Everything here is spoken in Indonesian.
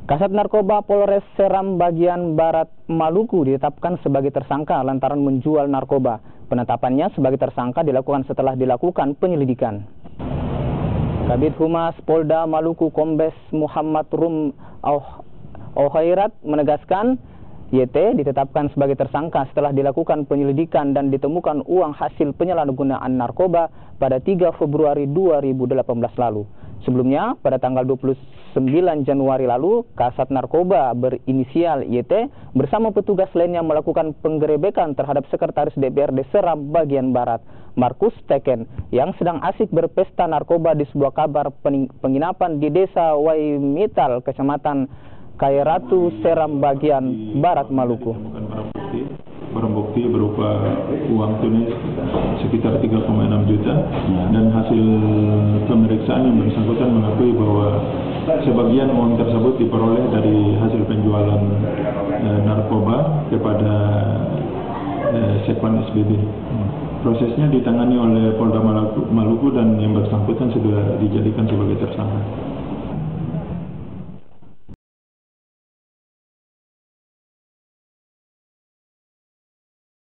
Kasat Narkoba Polres Seram bagian Barat Maluku ditetapkan sebagai tersangka lantaran menjual narkoba. Penetapannya sebagai tersangka dilakukan setelah dilakukan penyelidikan. Kabid Humas Polda Maluku Kombes Muhammad Rum Auhairat menegaskan YT ditetapkan sebagai tersangka setelah dilakukan penyelidikan dan ditemukan uang hasil penyalahgunaan narkoba pada 3 Februari 2018 lalu. Sebelumnya, pada tanggal 29 Januari lalu, Kasat Narkoba berinisial YT bersama petugas lainnya melakukan penggerebekan terhadap Sekretaris DPRD Seram bagian Barat, Markus Teken, yang sedang asik berpesta narkoba di sebuah kamar penginapan di Desa Waimital, Kecamatan Kairatu, Seram bagian Barat Maluku. Barang bukti berupa uang tunis sekitar 3,6 juta dan hasil pemeriksaan yang bersangkutan mengakui bahwa sebagian uang tersebut diperoleh dari hasil penjualan narkoba kepada Sekwan SBB. Prosesnya ditangani oleh Polda Maluku dan yang bersangkutan sudah dijadikan sebagai tersangka.